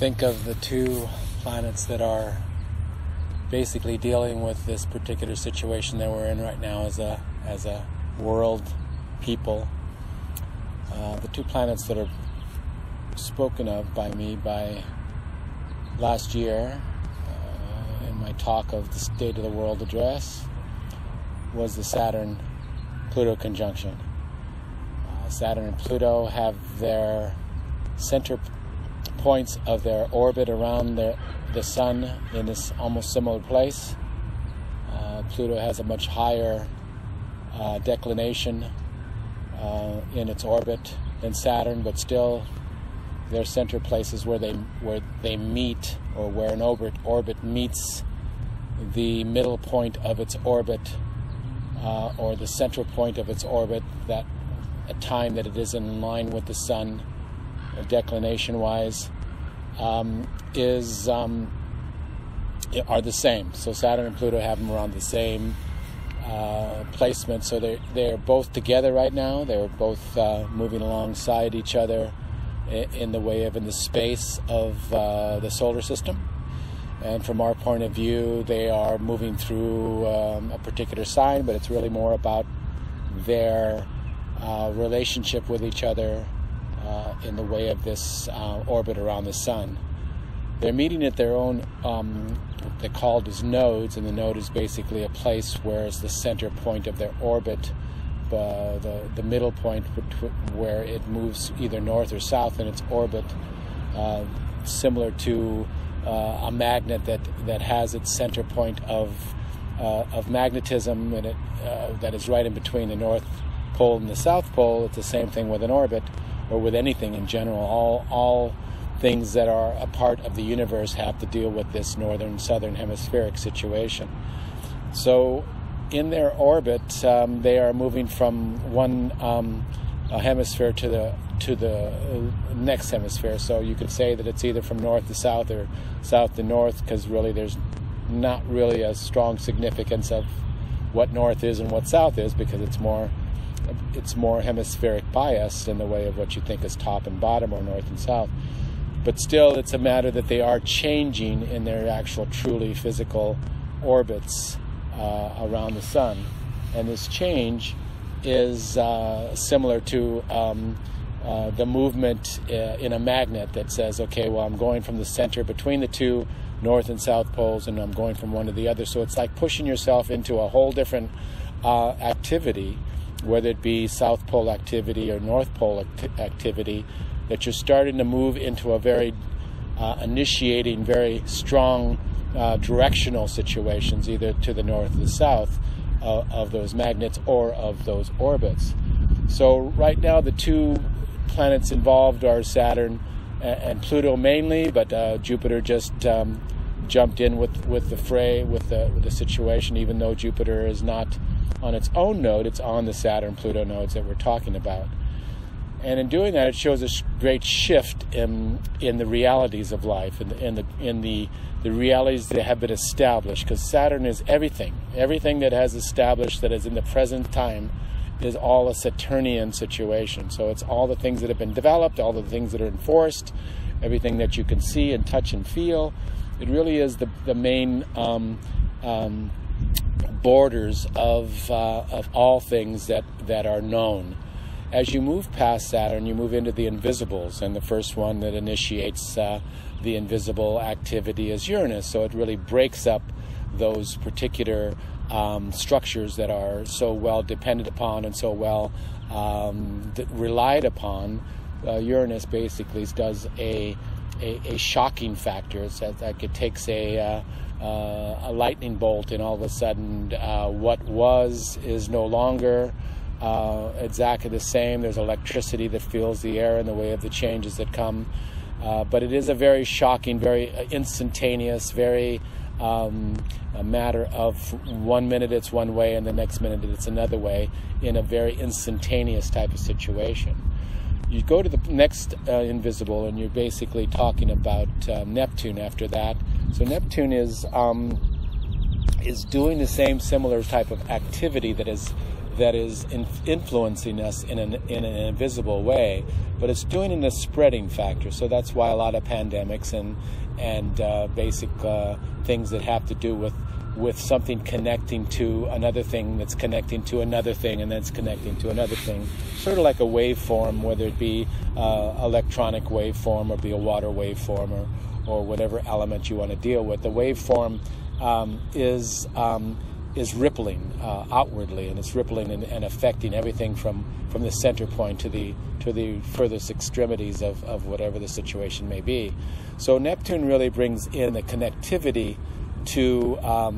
think of the two planets that are basically dealing with this particular situation that we're in right now as a world people. The two planets that are spoken of by me by last year in my talk of the State of the World address was the Saturn-Pluto conjunction. Saturn and Pluto have their center points of their orbit around the Sun in this almost similar place. Pluto has a much higher declination in its orbit than Saturn, but still their center places where they meet, or where an orbit meets the middle point of its orbit, or the central point of its orbit, that a time that it is in line with the Sun, declination-wise, are the same. So Saturn and Pluto have them around the same placement. So they're both together right now. They're both moving alongside each other in the space of the solar system. And from our point of view, they are moving through a particular sign, but it's really more about their relationship with each other in the way of this orbit around the Sun. They're meeting at their own, they're called as nodes, and the node is basically a place where it's the center point of their orbit, the middle point where it moves either north or south in its orbit, similar to a magnet that has its center point of magnetism, and that is right in between the North Pole and the South Pole. It's the same thing with an orbit, or with anything in general. All things that are a part of the universe have to deal with this northern-southern hemispheric situation. So in their orbit, they are moving from one hemisphere to the next hemisphere. So you could say that it's either from north to south or south to north, because really there's not really a strong significance of what north is and what south is, because it's more hemispheric bias in the way of what you think is top and bottom, or north and south. But still, it's a matter that they are changing in their actual truly physical orbits around the Sun. And this change is similar to the movement in a magnet that says, okay, well, I'm going from the center between the two north and south poles, and I'm going from one to the other. So it's like pushing yourself into a whole different activity, whether it be South Pole activity or North Pole activity, that you're starting to move into a very initiating, very strong directional situations, either to the north or the south of those magnets or of those orbits. So right now the two planets involved are Saturn and Pluto mainly, but Jupiter just jumped in with the fray, with the situation, even though Jupiter is not on its own node, it's on the Saturn-Pluto nodes that we're talking about. And in doing that, it shows a great shift in the realities of life, in the realities that have been established, because Saturn is everything that has established, that is in the present time, is all a Saturnian situation. So it's all the things that have been developed, all the things that are enforced, everything that you can see and touch and feel. It really is the main borders of all things that are known. As you move past Saturn, you move into the invisibles, and the first one that initiates the invisible activity is Uranus. So it really breaks up those particular structures that are so well depended upon and so well relied upon. Uranus basically does a shocking factor. It's like it takes a lightning bolt, and all of a sudden what was is no longer exactly the same. There's electricity that fills the air in the way of the changes that come, but it is a very shocking, very instantaneous, very a matter of 1 minute it's one way and the next minute it's another way, in a very instantaneous type of situation. You go to the next invisible, and you're basically talking about Neptune after that. So Neptune is doing the same similar type of activity that that is influencing us in an invisible way, but it's doing it in a spreading factor. So that's why a lot of pandemics and basic things that have to do with something connecting to another thing that's connecting to another thing and then it's connecting to another thing, sort of like a waveform, whether it be electronic waveform or be a water waveform or whatever element you want to deal with. The waveform is rippling outwardly, and it's rippling and affecting everything from the center point to the furthest extremities of whatever the situation may be. So Neptune really brings in the connectivity to a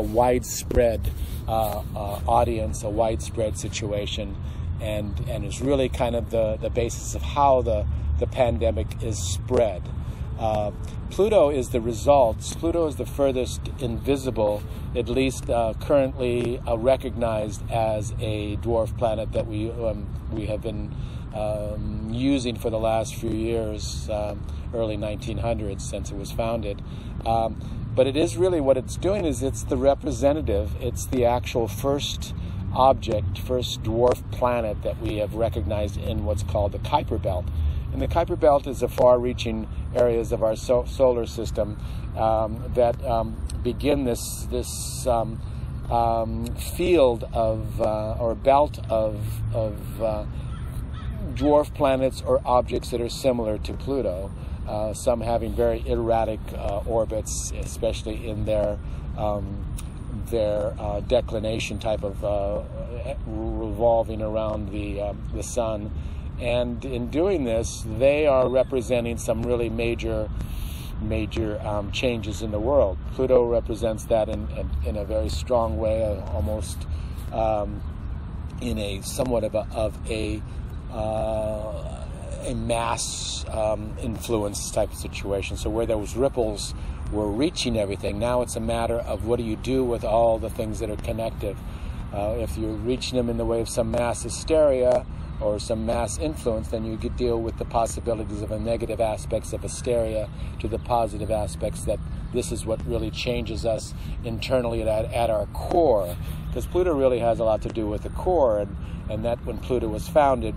widespread audience, a widespread situation, and is really kind of the basis of how the pandemic is spread. Pluto is the results. Pluto is the furthest invisible, at least currently recognized as a dwarf planet that we have been using for the last few years, early 1900s, since it was founded. But it is really, what it's doing is it's the representative, it's the actual first object, first dwarf planet that we have recognized in what's called the Kuiper Belt. And the Kuiper Belt is the far-reaching areas of our solar system that begin this field of or belt of dwarf planets or objects that are similar to Pluto. Some having very erratic orbits, especially in their declination type of revolving around the sun. And in doing this, they are representing some really major changes in the world. Pluto represents that in a very strong way, almost in a somewhat of a mass influence type of situation. So where those ripples were reaching everything, now it's a matter of what do you do with all the things that are connected. If you're reaching them in the way of some mass hysteria or some mass influence, then you could deal with the possibilities of the negative aspects of hysteria to the positive aspects that this is what really changes us internally at our core. Because Pluto really has a lot to do with the core, and that when Pluto was founded,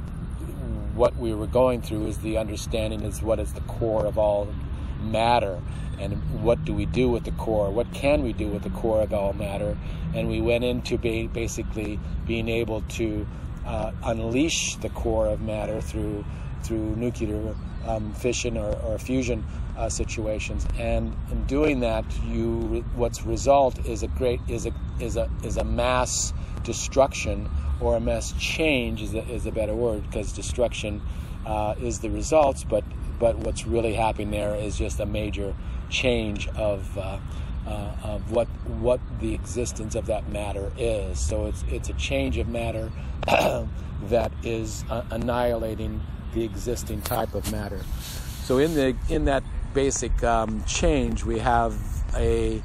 what we were going through is the understanding is what is the core of all matter, and what do we do with the core, what can we do with the core of all matter. And we went into basically being able to unleash the core of matter through nuclear fission or fusion situations, and in doing that, what's result is a mass destruction, or a mass change is a better word, because destruction is the results, but what's really happening there is just a major change of what the existence of that matter is. So it's a change of matter that is annihilating the existing type of matter. So in that basic change, we have a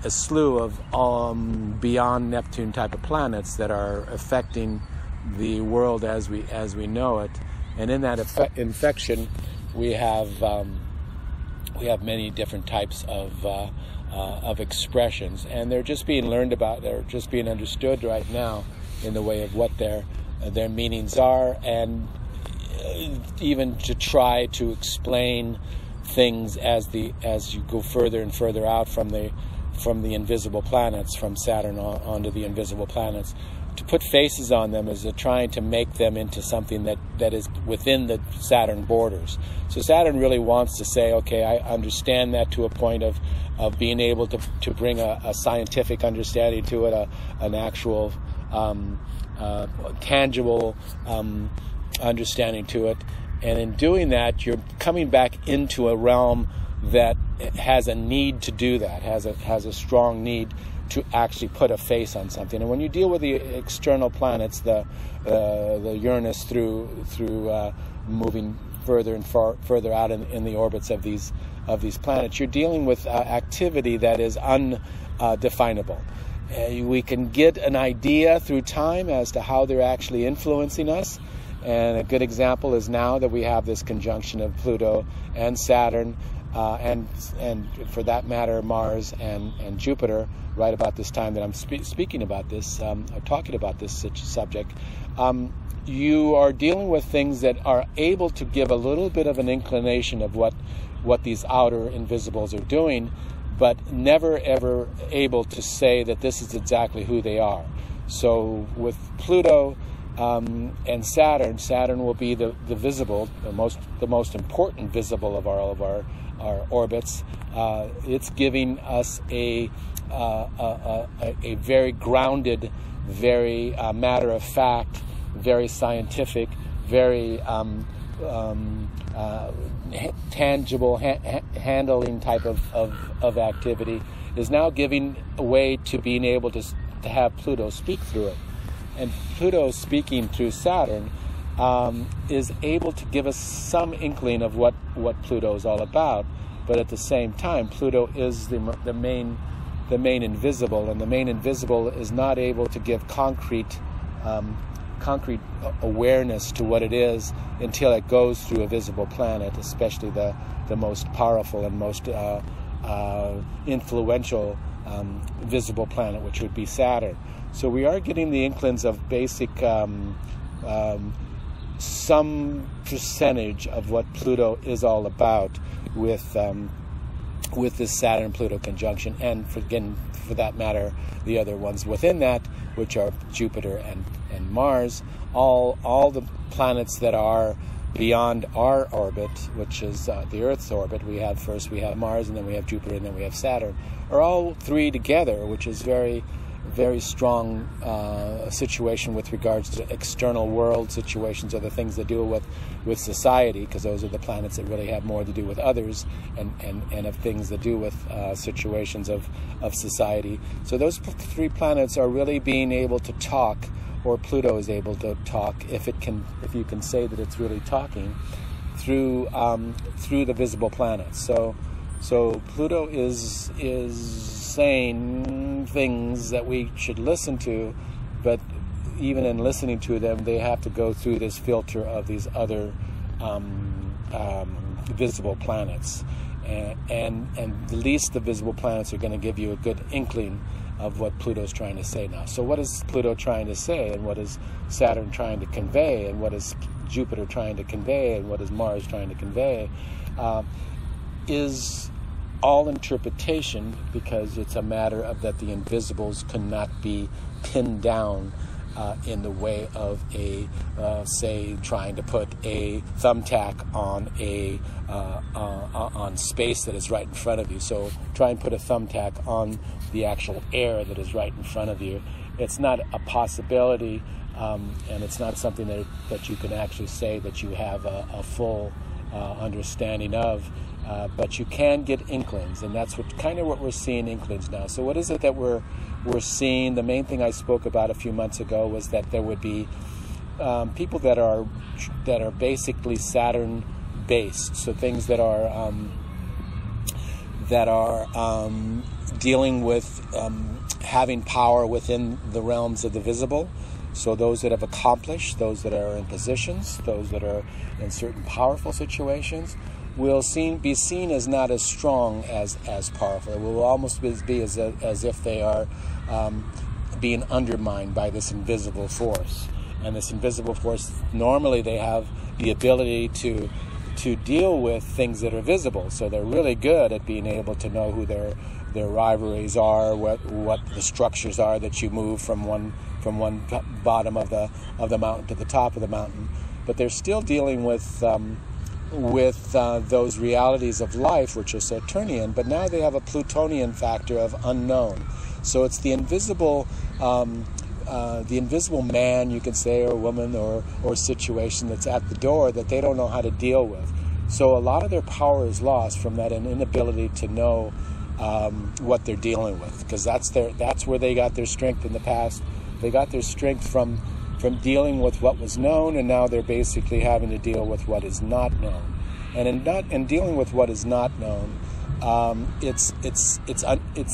slew of beyond Neptune type of planets that are affecting the world as we know it. And in that infection, we have many different types of expressions, and they're just being learned about. They're just being understood right now in the way of what their meanings are, and even to try to explain things as you go further and further out from the invisible planets, from Saturn onto the invisible planets. To put faces on them is trying to make them into something that is within the Saturn borders. So Saturn really wants to say, okay, I understand that to a point of being able to bring a scientific understanding to it, an actual tangible understanding to it. And in doing that, you're coming back into a realm that has a need to do that, has a strong need to actually put a face on something. And when you deal with the external planets, the Uranus through moving further and further out in the orbits of these planets, you're dealing with activity that is undefinable. We can get an idea through time as to how they're actually influencing us, And a good example is now that we have this conjunction of Pluto and Saturn, and for that matter, Mars and Jupiter, right about this time that I'm speaking about this, or talking about this subject. You are dealing with things that are able to give a little bit of an inclination of what these outer invisibles are doing, but never ever able to say that this is exactly who they are. So with Pluto and Saturn will be the visible, the most important visible of all of our orbits. It's giving us a very grounded, very matter of fact, very scientific, very tangible handling type of activity, is now giving way to being able to have Pluto speak through it. And Pluto speaking through Saturn is able to give us some inkling of what Pluto is all about. But at the same time, Pluto is the main invisible, and the main invisible is not able to give concrete awareness to what it is until it goes through a visible planet, especially the most powerful and most influential visible planet, which would be Saturn. So we are getting the inklings of basic some percentage of what Pluto is all about with this Saturn-Pluto conjunction, and for that matter, the other ones within that, which are Jupiter and Mars, all the planets that are beyond our orbit, which is the Earth's orbit. We have Mars, and then we have Jupiter, and then we have Saturn, are all three together, which is very strong situation with regards to external world situations, or the things that deal with society, because those are the planets that really have more to do with others and of things that do with situations of society. So those three planets are really being able to talk, or Pluto is able to talk, if you can say that it's really talking through the visible planets. So Pluto is saying things that we should listen to, but even in listening to them, they have to go through this filter of these other visible planets, and at least the visible planets are going to give you a good inkling of what Pluto's trying to say now. So what is Pluto trying to say, and what is Saturn trying to convey, and what is Jupiter trying to convey, and what is Mars trying to convey, is all interpretation, because it's a matter of that the invisibles cannot be pinned down in the way of say trying to put a thumbtack on space that is right in front of you. So try and put a thumbtack on the actual air that is right in front of you. It's not a possibility, and it's not something that you can actually say that you have a full understanding of. But you can get inklings, and that's what we're seeing inklings now. So what is it that we're seeing? The main thing I spoke about a few months ago was that there would be people that are basically Saturn based, so things that are dealing with having power within the realms of the visible. So those that have accomplished, those that are in positions, those that are in certain powerful situations, will be seen as not as strong as powerful. It will almost be as if they are being undermined by this invisible force. And this invisible force, normally they have the ability to deal with things that are visible. So they're really good at being able to know who their rivalries are, what the structures are that you move from one bottom of the mountain to the top of the mountain. But they're still dealing with those realities of life, which are Saturnian, but now they have a Plutonian factor of unknown. So it's the invisible man, you could say, or woman, or situation that's at the door that they don't know how to deal with. So a lot of their power is lost from that inability to know what they're dealing with, because that's where they got their strength in the past. They got their strength from dealing with what was known, and now they're basically having to deal with what is not known. And in dealing with what is not known, it's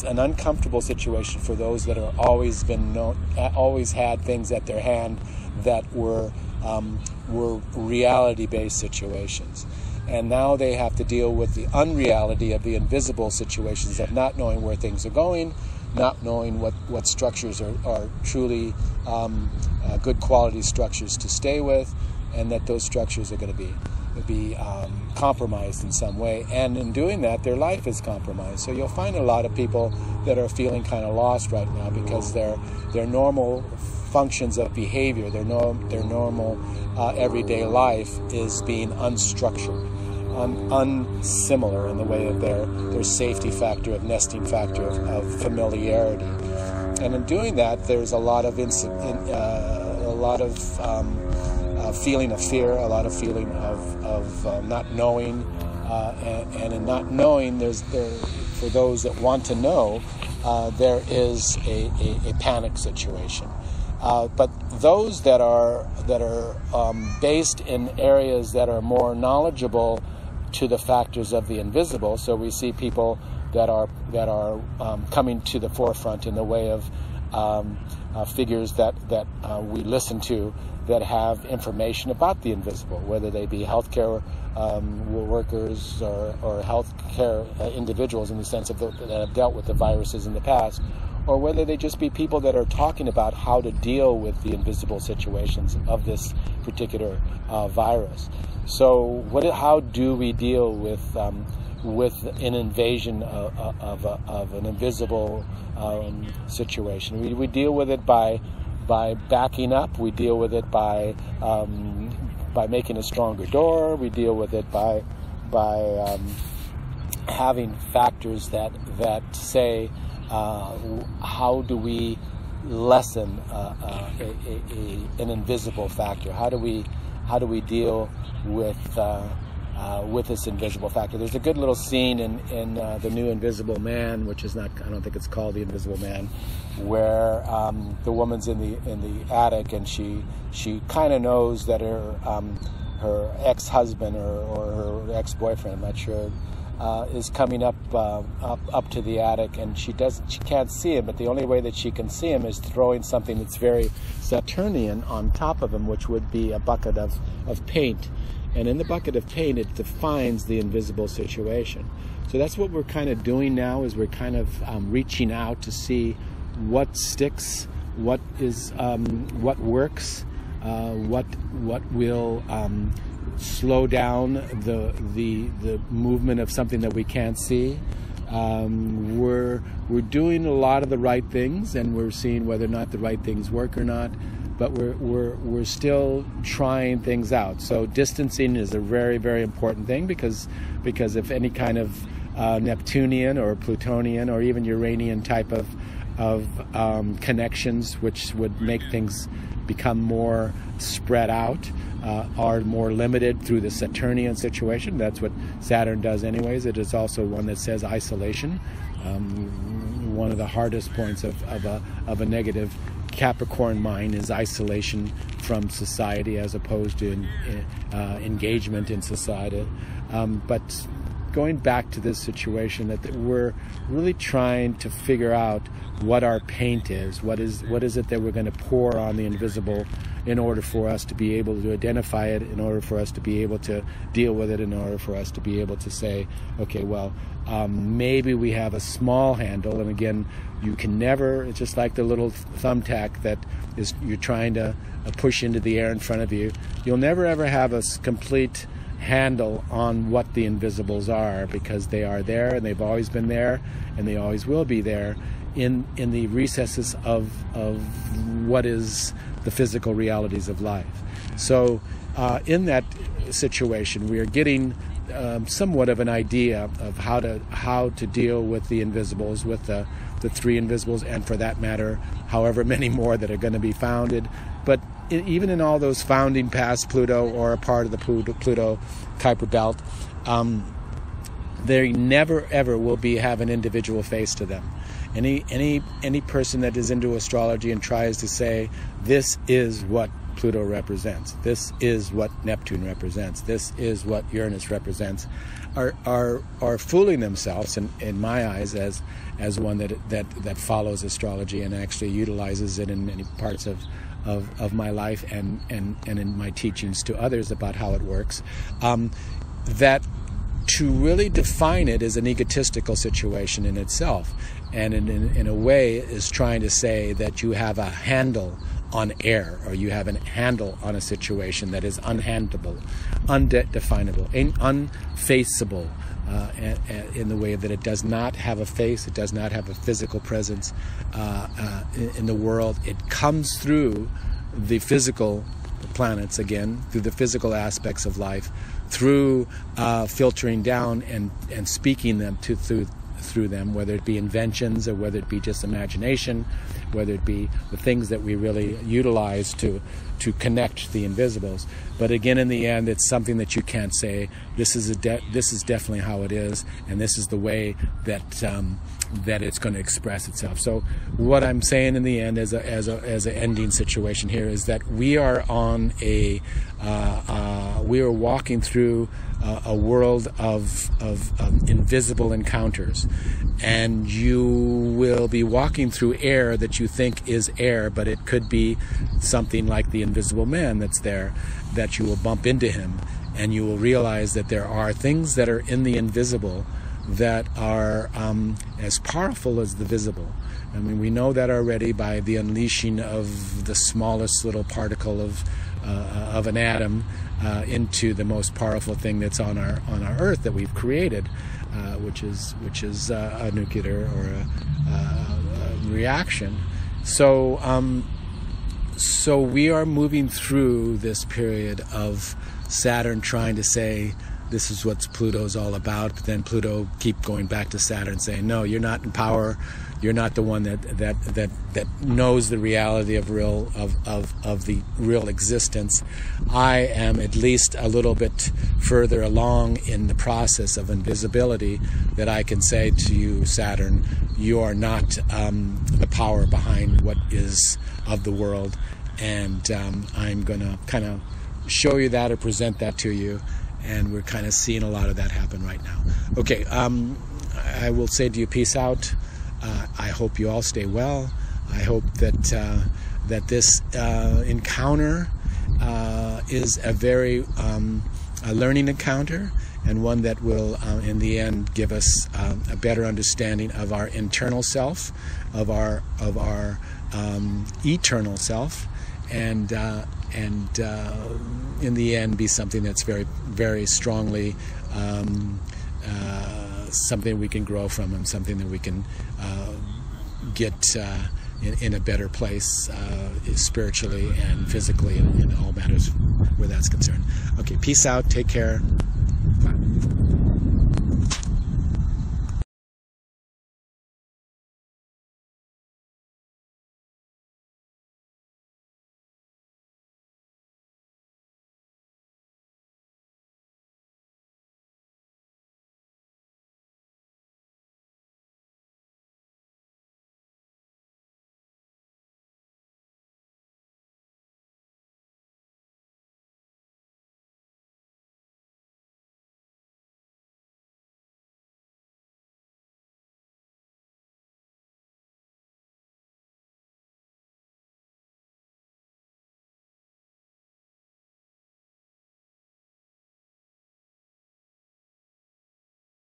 an uncomfortable situation for those that are always had things at their hand that were were reality-based situations. And now they have to deal with the unreality of the invisible situations of not knowing where things are going, not knowing what structures are truly good quality structures to stay with, and that those structures are going to be compromised in some way. And in doing that, their life is compromised. So you'll find a lot of people that are feeling kind of lost right now because their normal functions of behavior, their normal everyday life is being unstructured, unsimilar in the way of their safety factor, of nesting factor, of familiarity. And in doing that, there's a lot of feeling of fear, a lot of feeling of not knowing, and in not knowing, for those that want to know, there is a panic situation. But those that are based in areas that are more knowledgeable to the factors of the invisible, so we see people that are coming to the forefront in the way of figures that we listen to that have information about the invisible, whether they be healthcare workers or healthcare individuals in the sense of that have dealt with the viruses in the past, or whether they just be people that are talking about how to deal with the invisible situations of this particular virus. So how do we deal with an invasion of an invisible situation? We deal with it by backing up. We deal with it by making a stronger door. We deal with it by having factors that say how do we lessen an invisible factor? How do we deal with this invisible factor? There's a good little scene in the new Invisible Man, which is not, I don't think it's called The Invisible Man, where the woman's in the attic, and she kind of knows that her ex-husband or her ex-boyfriend, I'm not sure, is coming up to the attic, and she can't see him, but the only way that she can see him is throwing something that's very Saturnian on top of him, which would be a bucket of paint. And in the bucket of paint, it defines the invisible situation. So that's what we're kind of doing now, is we're kind of reaching out to see what sticks, what works, what will slow down the movement of something that we can't see. We're doing a lot of the right things, and we're seeing whether or not the right things work or not. But we're still trying things out. So distancing is a very, very important thing, because if any kind of Neptunian or Plutonian or even Uranian type of connections, which would make things become more spread out, are more limited through the Saturnian situation. That's what Saturn does anyways. It is also one that says isolation. One of the hardest points of a negative Capricorn mind is isolation from society, as opposed to engagement in society. But going back to this situation, that we're really trying to figure out what our paint is. What is it that we're going to pour on the invisible in order for us to be able to identify it, in order for us to be able to deal with it, in order for us to be able to say, okay, well, maybe we have a small handle. And again, you can never, it's just like the little thumbtack that you're trying to push into the air in front of you. You'll never ever have a complete handle on what the invisibles are, because they are there, and they've always been there, and they always will be there in the recesses of what is the physical realities of life. So in that situation, we are getting somewhat of an idea of how to deal with the invisibles, with the three invisibles, and for that matter, however many more that are going to be founded. But even in all those founding past Pluto, or a part of the Pluto Kuiper belt, they never ever will have an individual face to them. Any person that is into astrology and tries to say, this is what Pluto represents, this is what Neptune represents, this is what Uranus represents, are fooling themselves, in my eyes, as one that follows astrology and actually utilizes it in many parts of of my life and in my teachings to others about how it works, that to really define it is an egotistical situation in itself, and in a way is trying to say that you have a handle on air, or you have a handle on a situation that is unhandleable, undefinable, unfaceable, in the way that it does not have a face, it does not have a physical presence in the world. It comes through the physical planets, again, through the physical aspects of life, through filtering down and speaking them through them, whether it be inventions or whether it be just imagination, whether it be the things that we really utilize to connect the invisibles. But again, in the end, it's something that you can't say, this is definitely how it is, and this is the way that that it's going to express itself. So what I'm saying in the end as an ending situation here is that we are on we are walking through a world of invisible encounters, and you will be walking through air that you think is air, but it could be something like the Invisible Man that's there, that you will bump into him, and you will realize that there are things that are in the invisible that are as powerful as the visible. I mean, we know that already by the unleashing of the smallest little particle of an atom into the most powerful thing that's on our Earth that we've created, which is a nuclear or a reaction. So so we are moving through this period of Saturn trying to say, this is what Pluto's all about, but then Pluto keep going back to Saturn saying, no, you're not in power, you're not the one that knows the reality of the real existence. I am at least a little bit further along in the process of invisibility, that I can say to you, Saturn, you are not the power behind what is of the world, and I'm going to kind of show you that or present that to you. And we're kind of seeing a lot of that happen right now. Okay, I will say to you, peace out. I hope you all stay well. I hope that that this encounter is a very a learning encounter, and one that will, in the end, give us a better understanding of our internal self, of our eternal self, and in the end be something that's very, very strongly something we can grow from, and something that we can get in a better place spiritually and physically, in all matters where that's concerned. Okay, peace out, take care.